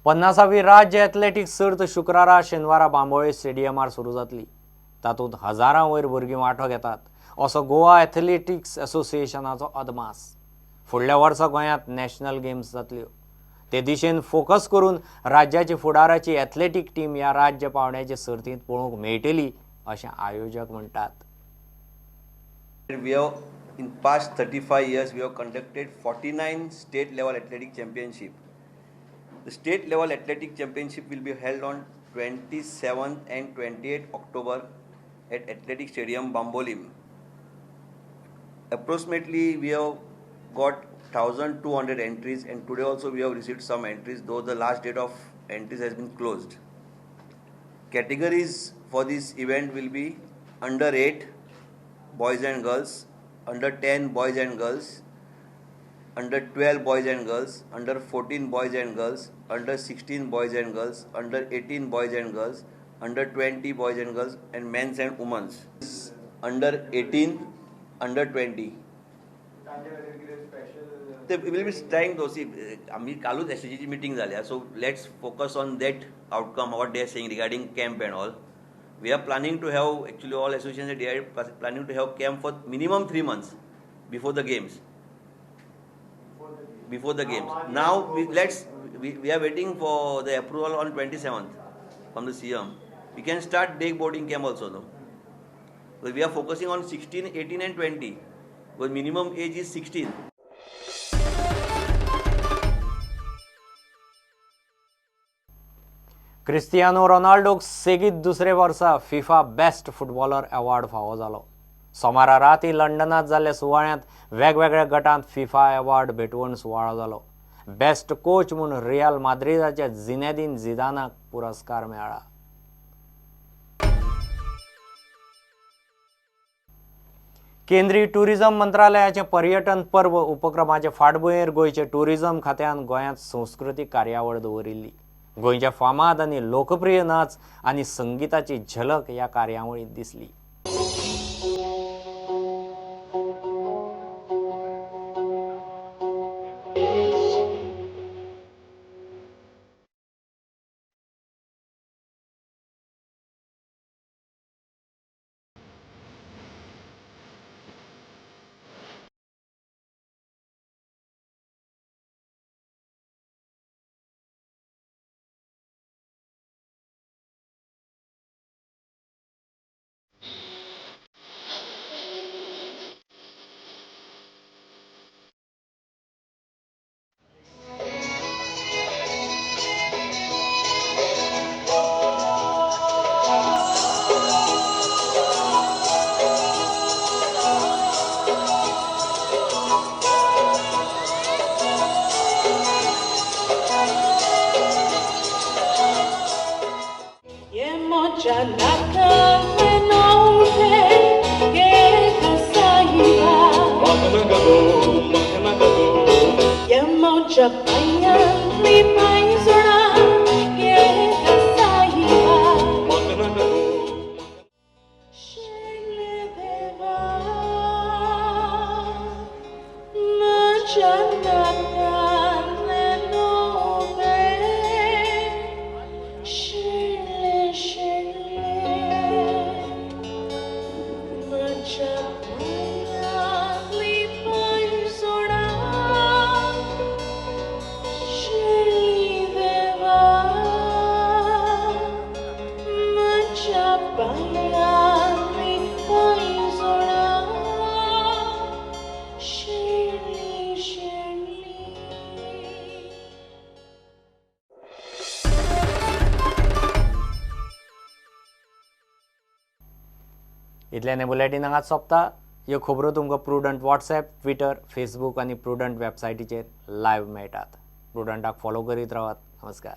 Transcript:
50वी राज्य एथलेटिक्स सर्त शुक्रारा शेनवारा बांबोळे स्टेडियमार सुरू जातली। तातूंत हजारां वयर भुरगीं वांटो घेतात असो गोवा एथलेटिक्स असोसिएशनाचो अदमास। फुडल्या वर्सा गोंयांत नॅशनल गेम्स जातल्यो। ते दिशेन फोकस करून राज्याची फुडाराची एथलेटीक टीम ह्या राज्य पावंड्याचे सर्तींत पळोवंक मेळटली अशें आयोजक म्हणटात। We have, in past 35 years, we have conducted 49 state level athletic championship. The state level athletic championship will be held on 27th and 28th October at Athletic Stadium, Bambolim. Approximately, we have got 1,200 entries, and today also we have received some entries, though the last date of entries has been closed. Categories for this event will be under 8 boys and girls, under 10 boys and girls, under 12 boys and girls, under 14 boys and girls, under 16 boys and girls, under 18 boys and girls, under 20 boys and girls, and men's and women's. Under 18, under 20. They will be trying to see. आम्ही कालूच SCG meeting झाल्या, so let's focus on that outcome, what they are saying regarding camp and all. We are planning to have, actually all associations they are planning to have camp for minimum 3 months before the games. Before the games. Now we are waiting for the approval on 27th from the CM. We can start day boarding camp also though. So we are focusing on 16, 18 and 20. Because minimum age is 16. Cristiano रोनाल्डोक सेगीत दुसरे वर्सा FIFA best footballer award फावो जालो। सोमारा राती लंडनात जाल्ल्या सुवाळ्यांत वेगवेगळ्या गटांत फिफा अवॉर्ड भेटवण सुवाळो जालो। बेस्ट कोच म्हूण रियल माद्रिदाच्या झिनेदीन झिदानाक पुरस्कार मेळ्ळा। केंद्रीय टुरिझम मंत्रालयाचे पर्यटन पर्व उपक्रमाचे फाटभुंयेर गोंयचे टुरिझम खात्यान गोंयांत संस्कृतीक कार्यावळ दवरिल्ली। गोंयचे फामाद आनी लोकप्रिय नाच आनी संगीताची झलक ह्या कार्यावळींत दिसली। इतल्याने बुलेटिन हांगाच सोंपता। ह्यो खबरो तुमकां प्रुडंट व्हॉट्सॲप, ट्विटर, फेसबूक आनी प्रुडंट वेबसायटीचेर लायव्ह मेळटात। प्रुडंटाक फॉलो करीत रावात। नमस्कार।